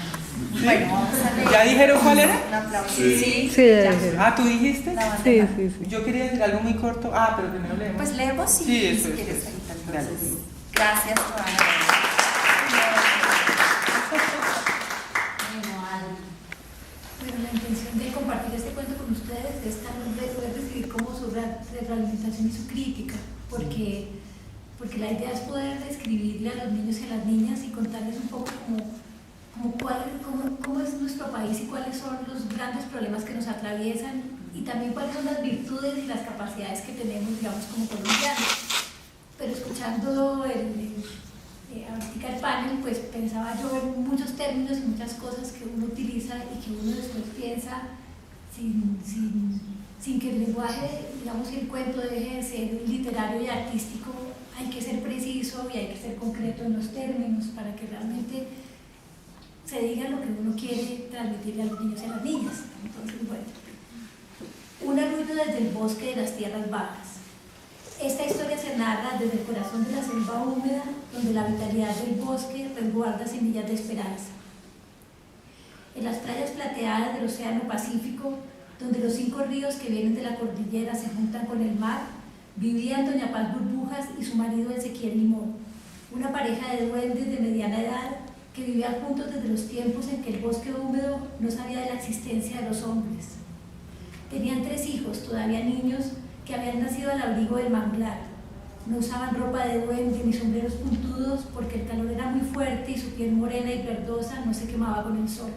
Bueno, vamos a leer. ¿Ya dijeron cuál era? Un aplauso. Sí. Sí, ya. Ah, ¿tú dijiste? La bandera. Sí. Yo quería decir algo muy corto. Pero primero leemos. Pues leemos Sí, eso si es, quieres eso. ahorita. Dale. Entonces, gracias por haber. Bueno, la intención de compartir este cuento con ustedes es también poder describir cómo su retroalimentación y su crítica, porque la idea es poder describirle a los niños y a las niñas y contarles un poco cómo es nuestro país y cuáles son los grandes problemas que nos atraviesan, y también cuáles son las virtudes y las capacidades que tenemos, digamos, como colombianos. Pero escuchando ahorita el panel, pues pensaba yo en muchos términos y muchas cosas que uno utiliza y que uno después piensa sin que el lenguaje, digamos, el cuento deje de ser literario y artístico. Hay que ser preciso y hay que ser concreto en los términos para que realmente se diga lo que uno quiere transmitirle a los niños y a las niñas. Entonces, bueno, un arrullo desde el bosque de las tierras bajas. Esta historia se narra desde el corazón de la selva húmeda, donde la vitalidad del bosque resguarda semillas de esperanza. En las playas plateadas del Océano Pacífico, donde los 5 ríos que vienen de la cordillera se juntan con el mar, vivían doña Paz Burbujas y su marido Ezequiel Limón, una pareja de duendes de mediana edad que vivían juntos desde los tiempos en que el bosque húmedo no sabía de la existencia de los hombres. Tenían 3 hijos, todavía niños, que habían nacido al abrigo del manglar. No usaban ropa de duende ni sombreros puntudos porque el calor era muy fuerte y su piel morena y verdosa no se quemaba con el sol.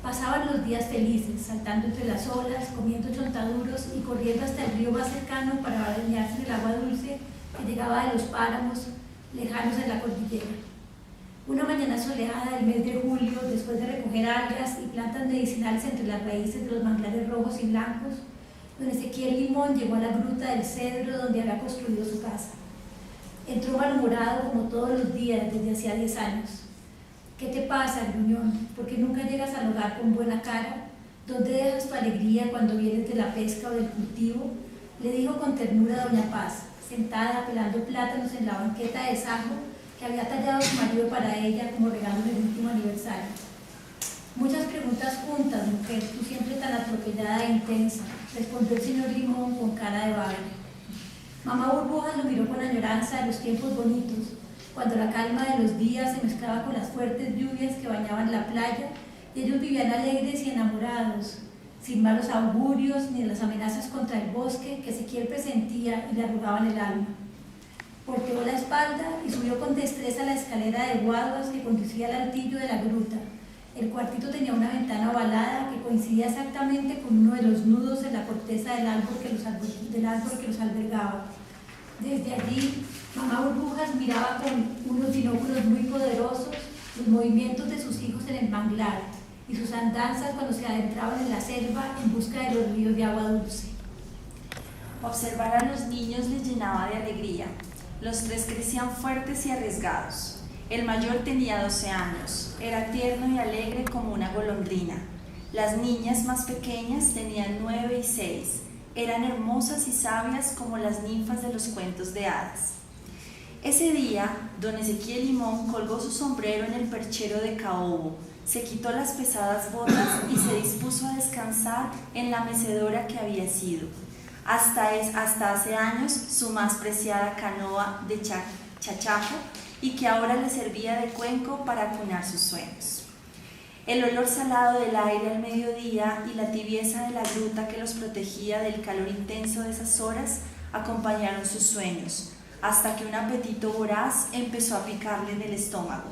Pasaban los días felices, saltando entre las olas, comiendo chontaduros y corriendo hasta el río más cercano para bañarse en el agua dulce que llegaba de los páramos lejanos de la cordillera. Una mañana soleada del mes de julio, después de recoger algas y plantas medicinales entre las raíces de los manglares rojos y blancos, don Ezequiel Limón llegó a la gruta del cedro donde había construido su casa. Entró malhumorado como todos los días desde hacía 10 años. ¿Qué te pasa, gruñón? ¿Por qué nunca llegas al hogar con buena cara? ¿Dónde dejas tu alegría cuando vienes de la pesca o del cultivo? Le dijo con ternura doña Paz, sentada pelando plátanos en la banqueta de sajo que había tallado su marido para ella como regalo del último aniversario. Muchas preguntas juntas, mujer, tú siempre tan atropellada e intensa, respondió el señor Limón con cara de baile. Mamá Burbujas lo miró con añoranza de los tiempos bonitos, cuando la calma de los días se mezclaba con las fuertes lluvias que bañaban la playa y ellos vivían alegres y enamorados, sin malos augurios ni las amenazas contra el bosque que Ezequiel presentía y le arrugaban el alma. Volteó la espalda y subió con destreza la escalera de guaduas que conducía al altillo de la gruta. El cuartito tenía una ventana ovalada que coincidía exactamente con uno de los nudos en la corteza del árbol que los albergaba. Desde allí, mamá Burbujas miraba con unos binóculos muy poderosos los movimientos de sus hijos en el manglar y sus andanzas cuando se adentraban en la selva en busca de los ríos de agua dulce. Observar a los niños les llenaba de alegría. Los 3 crecían fuertes y arriesgados. El mayor tenía 12 años, era tierno y alegre como una golondrina. Las niñas más pequeñas tenían 9 y 6. Eran hermosas y sabias como las ninfas de los cuentos de hadas. Ese día, don Ezequiel Limón colgó su sombrero en el perchero de caobo, se quitó las pesadas botas y se dispuso a descansar en la mecedora que había sido, hasta hace años, su más preciada canoa de chachaco, y que ahora le servía de cuenco para acunar sus sueños. El olor salado del aire al mediodía y la tibieza de la gruta que los protegía del calor intenso de esas horas acompañaron sus sueños, hasta que un apetito voraz empezó a picarle en el estómago.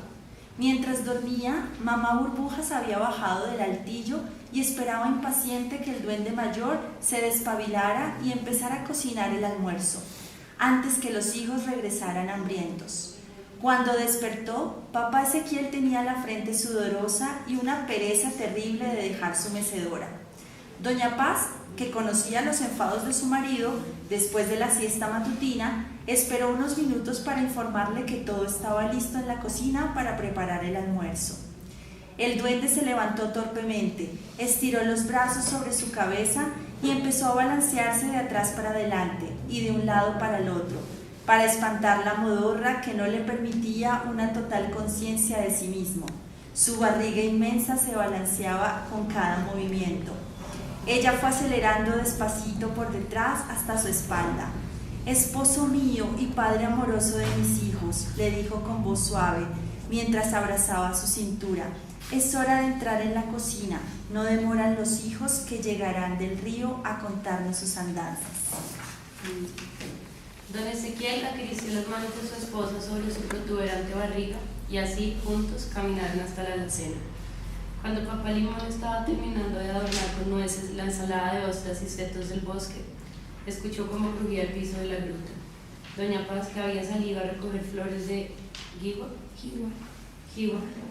Mientras dormía, mamá Burbujas había bajado del altillo y esperaba impaciente que el duende mayor se despabilara y empezara a cocinar el almuerzo, antes que los hijos regresaran hambrientos. Cuando despertó, papá Ezequiel tenía la frente sudorosa y una pereza terrible de dejar su mecedora. Doña Paz, que conocía los enfados de su marido, después de la siesta matutina, esperó unos minutos para informarle que todo estaba listo en la cocina para preparar el almuerzo. El duende se levantó torpemente, estiró los brazos sobre su cabeza y empezó a balancearse de atrás para adelante y de un lado para el otro, para espantar la modorra que no le permitía una total conciencia de sí mismo. Su barriga inmensa se balanceaba con cada movimiento. Ella fue acelerando despacito por detrás hasta su espalda. «Esposo mío y padre amoroso de mis hijos», le dijo con voz suave, mientras abrazaba su cintura, «es hora de entrar en la cocina. No demoran los hijos que llegarán del río a contarnos sus andanzas». Don Ezequiel acarició las manos de su esposa sobre su protuberante barriga y así juntos caminaron hasta la alacena. Cuando papá Limón estaba terminando de adornar con nueces la ensalada de ostras y setos del bosque, escuchó cómo crujía el piso de la gruta. Doña Paz, que había salido a recoger flores de jiwa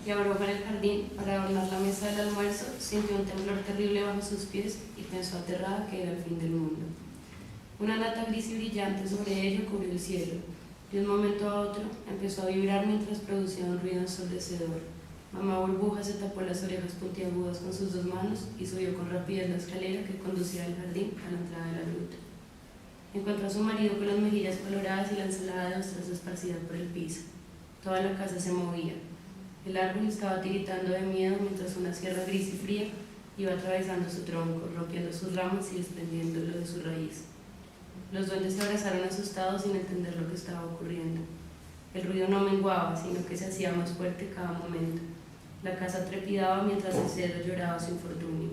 y abroja en el jardín para adornar la mesa del almuerzo, sintió un temblor terrible bajo sus pies y pensó aterrada que era el fin del mundo. Una nata gris y brillante sobre ella cubrió el cielo. De un momento a otro empezó a vibrar mientras producía un ruido ensordecedor. Mamá Burbuja se tapó las orejas puntiagudas con sus dos manos y subió con rapidez la escalera que conducía del jardín a la entrada de la gruta. Encontró a su marido con las mejillas coloradas y la ensalada de ostras esparcida por el piso. Toda la casa se movía. El árbol estaba tiritando de miedo mientras una sierra gris y fría iba atravesando su tronco, rompiendo sus ramas y desprendiéndolo de su raíz. Los duendes se abrazaron asustados sin entender lo que estaba ocurriendo. El ruido no menguaba, sino que se hacía más fuerte cada momento. La casa trepidaba mientras el cedro lloraba su infortunio.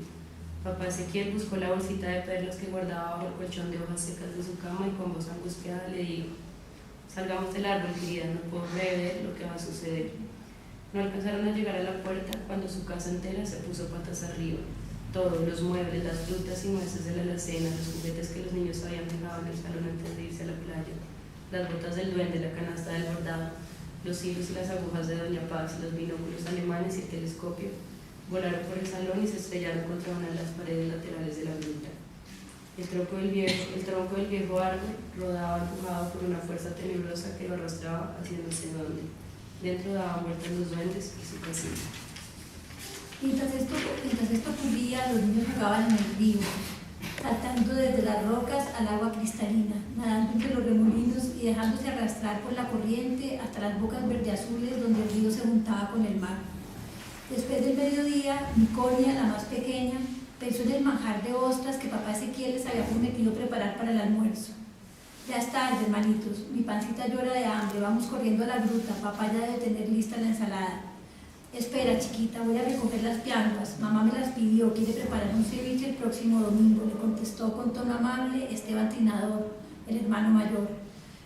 Papá Ezequiel buscó la bolsita de perlas que guardaba bajo el colchón de hojas secas de su cama y con voz angustiada le dijo: «Salgamos del árbol, querida, no puedo prever lo que va a suceder». No alcanzaron a llegar a la puerta cuando su casa entera se puso patas arriba. Todos los muebles, las frutas y nueces de la alacena, los juguetes que los niños habían dejado en el salón antes de irse a la playa, las botas del duende, la canasta del bordado, los hilos y las agujas de Doña Paz, los binóculos alemanes y el telescopio, volaron por el salón y se estrellaron contra una de las paredes laterales de la gruta. El tronco del viejo árbol rodaba empujado por una fuerza tenebrosa que lo arrastraba hacia no sé dónde. Dentro daban vueltas los duendes y su casita. Mientras esto ocurría, los niños jugaban en el río, saltando desde las rocas al agua cristalina, nadando entre los remolinos y dejándose arrastrar por la corriente hasta las bocas verdeazules donde el río se juntaba con el mar. Después del mediodía, Miconia, la más pequeña, pensó en el manjar de ostras que papá Ezequiel les había prometido preparar para el almuerzo. «Ya es tarde, hermanitos, mi pancita llora de hambre, vamos corriendo a la gruta, papá ya debe tener lista la ensalada». «Espera, chiquita, voy a recoger las piantas, mamá me las pidió, quiere preparar un ceviche el próximo domingo», le contestó con tono amable Esteban Tinador, el hermano mayor.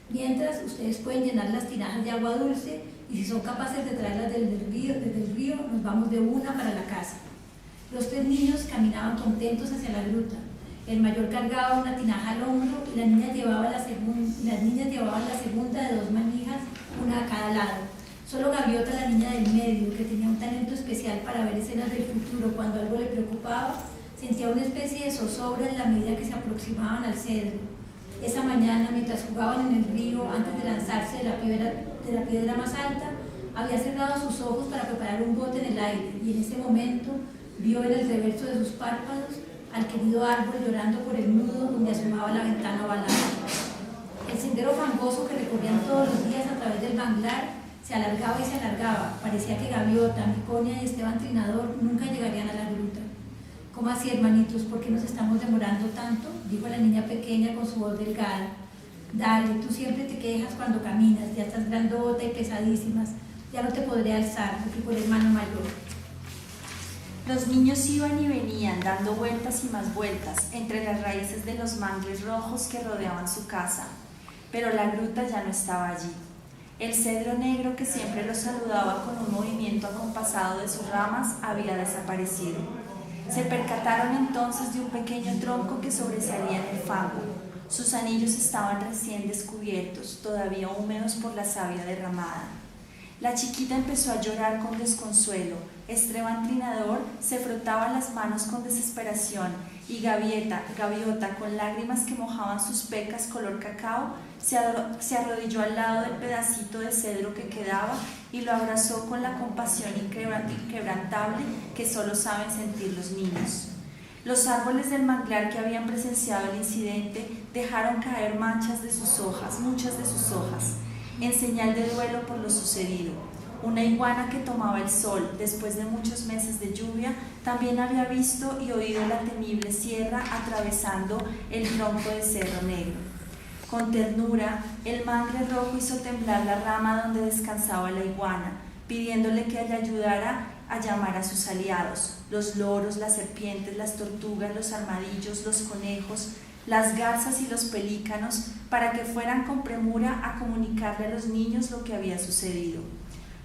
«Mientras, ustedes pueden llenar las tinajas de agua dulce y si son capaces de traerlas desde el río, nos vamos de una para la casa». Los tres niños caminaban contentos hacia la gruta. El mayor cargaba una tinaja al hombro y las niñas llevaban la segunda de dos manijas, una a cada lado. Solo Gaviota, la niña del medio, que tenía un talento especial para ver escenas del futuro cuando algo le preocupaba, sentía una especie de zozobra en la medida que se aproximaban al cedro. Esa mañana, mientras jugaban en el río, antes de lanzarse de la piedra más alta, había cerrado sus ojos para preparar un bote en el aire y en ese momento Vio en el reverso de sus párpados al querido árbol llorando por el nudo donde asomaba la ventana ovalada. El sendero fangoso que recorrían todos los días a través del manglar se alargaba y se alargaba. Parecía que Gaviota, Miconia y Esteban Trinador nunca llegarían a la gruta. ¿Cómo así, hermanitos? ¿Por qué nos estamos demorando tanto?, dijo la niña pequeña con su voz delgada. Dale, tú siempre te quejas cuando caminas, ya estás grandota y pesadísimas, ya no te podré alzar, replicó el hermano mayor. Los niños iban y venían, dando vueltas y más vueltas, entre las raíces de los mangles rojos que rodeaban su casa, pero la gruta ya no estaba allí. El cedro negro que siempre los saludaba con un movimiento acompasado de sus ramas había desaparecido. Se percataron entonces de un pequeño tronco que sobresalía en el fango. Sus anillos estaban recién descubiertos, todavía húmedos por la savia derramada. La chiquita empezó a llorar con desconsuelo. Esteban Trinador se frotaba las manos con desesperación y Gaviota, con lágrimas que mojaban sus pecas color cacao, se arrodilló al lado del pedacito de cedro que quedaba y lo abrazó con la compasión inquebrantable que solo saben sentir los niños. Los árboles del manglar que habían presenciado el incidente dejaron caer muchas de sus hojas, en señal de duelo por lo sucedido. Una iguana que tomaba el sol después de muchos meses de lluvia también había visto y oído la temible sierra atravesando el tronco de cedro negro. Con ternura, el mangle rojo hizo temblar la rama donde descansaba la iguana, pidiéndole que le ayudara a llamar a sus aliados, los loros, las serpientes, las tortugas, los armadillos, los conejos, las garzas y los pelícanos, para que fueran con premura a comunicarle a los niños lo que había sucedido.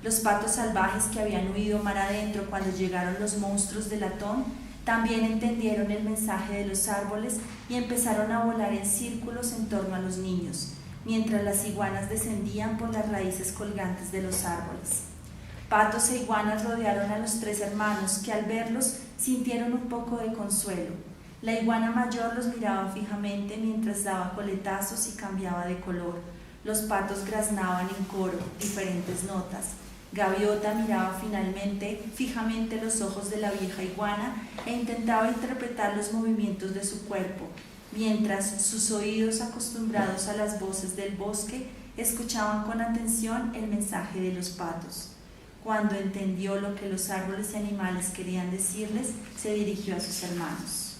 Los patos salvajes que habían huido mar adentro cuando llegaron los monstruos de latón también entendieron el mensaje de los árboles y empezaron a volar en círculos en torno a los niños, mientras las iguanas descendían por las raíces colgantes de los árboles. Patos e iguanas rodearon a los tres hermanos, que al verlos sintieron un poco de consuelo. La iguana mayor los miraba fijamente mientras daba coletazos y cambiaba de color. Los patos graznaban en coro diferentes notas. Gaviota miraba fijamente los ojos de la vieja iguana e intentaba interpretar los movimientos de su cuerpo, mientras sus oídos, acostumbrados a las voces del bosque, escuchaban con atención el mensaje de los patos. Cuando entendió lo que los árboles y animales querían decirles, se dirigió a sus hermanos.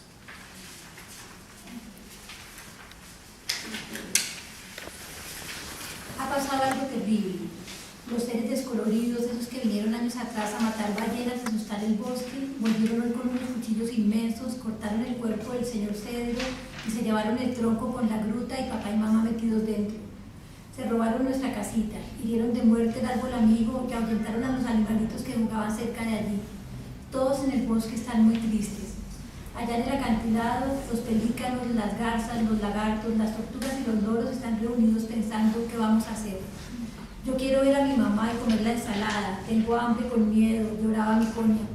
Ha pasado algo terrible. Los seres descoloridos, esos que vinieron años atrás a matar ballenas y asustar el bosque, volvieron hoy con unos cuchillos inmensos, cortaron el cuerpo del señor Cedro y se llevaron el tronco con la gruta y papá y mamá metidos dentro. Se robaron nuestra casita, hirieron de muerte el árbol amigo y ahuyentaron a los animalitos que jugaban cerca de allí. Todos en el bosque están muy tristes. Allá en el acantilado, los pelícanos, las garzas, los lagartos, las tortugas y los loros están reunidos pensando qué vamos a hacer. Yo quiero ver a mi mamá y comer la ensalada, tengo hambre con miedo, lloraba Miconia.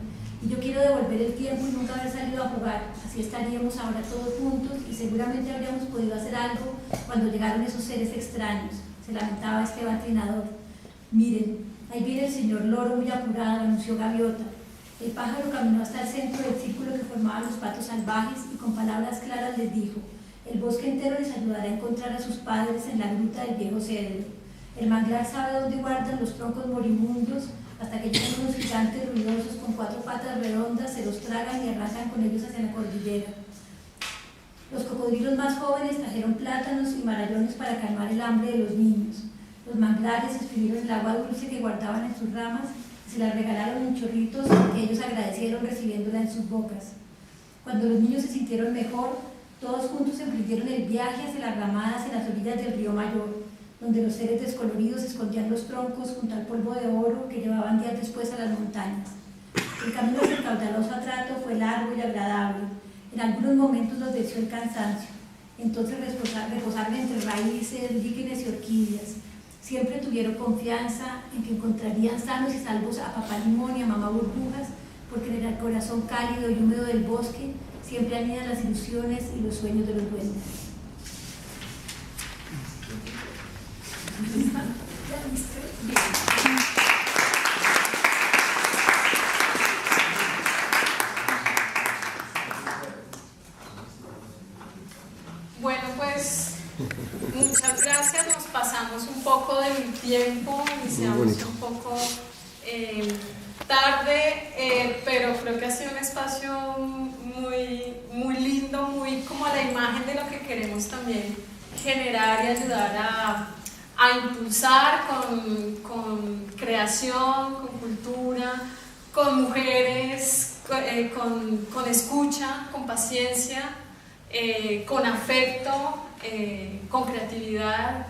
Y yo quiero devolver el tiempo y nunca haber salido a jugar, así estaríamos ahora todos juntos y seguramente habríamos podido hacer algo cuando llegaron esos seres extraños, se lamentaba Esteban Trinador. Miren, ahí viene el señor Loro muy apurado, anunció Gaviota. El pájaro caminó hasta el centro del círculo que formaban los patos salvajes y con palabras claras les dijo: el bosque entero les ayudará a encontrar a sus padres en la gruta del viejo cedro. El manglar sabe dónde guardan los troncos moribundos hasta que llegan unos gigantes ruidosos con 4 patas redondas, se los tragan y arrasan con ellos hacia la cordillera. Los cocodrilos más jóvenes trajeron plátanos y marallones para calmar el hambre de los niños. Los manglares exprimieron el agua dulce que guardaban en sus ramas y se la regalaron en chorritos que ellos agradecieron recibiéndola en sus bocas. Cuando los niños se sintieron mejor, todos juntos emprendieron el viaje hacia las ramadas en las orillas del río Mayor, donde los seres descoloridos escondían los troncos junto al polvo de oro que llevaban días después a las montañas. El camino hacia el caudaloso atrato fue largo y agradable. En algunos momentos los venció el cansancio. Entonces reposaron entre raíces, líquenes y orquídeas. Siempre tuvieron confianza en que encontrarían sanos y salvos a papá Limón y a mamá Burbujas, porque en el corazón cálido y húmedo del bosque siempre anidan las ilusiones y los sueños de los duendes. pues muchas gracias, nos pasamos un poco del tiempo, iniciamos un poco tarde, pero creo que ha sido un espacio muy lindo, muy como la imagen de lo que queremos también generar y ayudar a impulsar con creación, con cultura, con mujeres, con escucha, con paciencia, con afecto, con creatividad.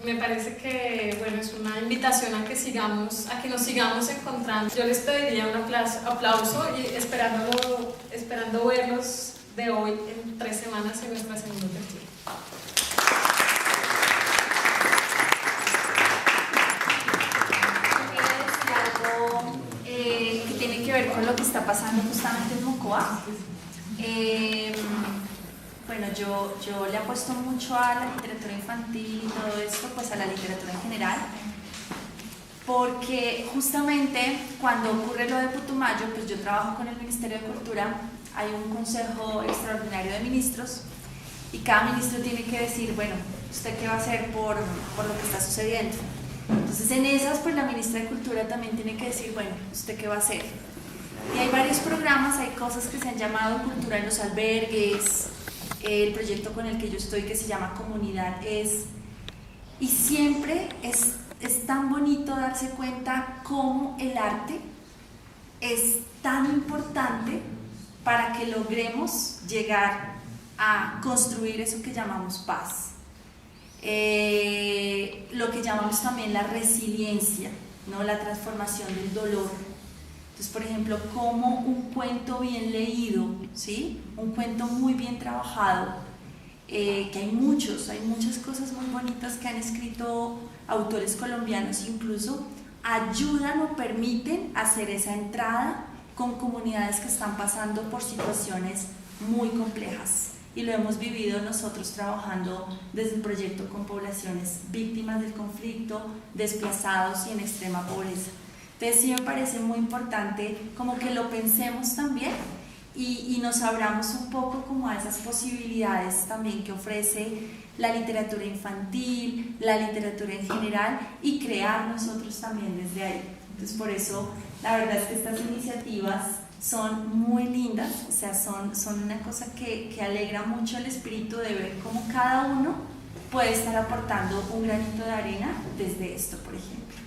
Me parece que bueno, es una invitación a que nos sigamos encontrando. Yo les pediría un aplauso y esperando verlos de hoy en 3 semanas en nuestra segunda lectura. Que tiene que ver con lo que está pasando justamente en Mocoa. Bueno, yo le apuesto mucho a la literatura infantil y todo esto, pues a la literatura en general, porque justamente cuando ocurre lo de Putumayo, pues yo trabajo con el Ministerio de Cultura, hay un consejo extraordinario de ministros y cada ministro tiene que decir, bueno, ¿usted qué va a hacer por lo que está sucediendo? Entonces en esas, pues la ministra de Cultura también tiene que decir, bueno, ¿usted qué va a hacer? Y hay varios programas, hay cosas que se han llamado Cultura en los Albergues, el proyecto con el que yo estoy que se llama Comunidad Es, y siempre es tan bonito darse cuenta cómo el arte es tan importante para que logremos llegar a construir eso que llamamos paz. Lo que llamamos también la resiliencia, ¿no? La transformación del dolor. Entonces, por ejemplo, como un cuento bien leído, ¿sí? Un cuento muy bien trabajado, que hay muchas cosas muy bonitas que han escrito autores colombianos, incluso ayudan o permiten hacer esa entrada con comunidades que están pasando por situaciones muy complejas. Y lo hemos vivido nosotros trabajando desde el proyecto con poblaciones víctimas del conflicto, desplazados y en extrema pobreza. Entonces sí me parece muy importante como que lo pensemos también y nos abramos un poco como a esas posibilidades también que ofrece la literatura infantil, la literatura en general y crear nosotros también desde ahí. Entonces por eso la verdad es que estas iniciativas son muy lindas, o sea, son una cosa que alegra mucho el espíritu de ver cómo cada uno puede estar aportando un granito de arena desde esto, por ejemplo.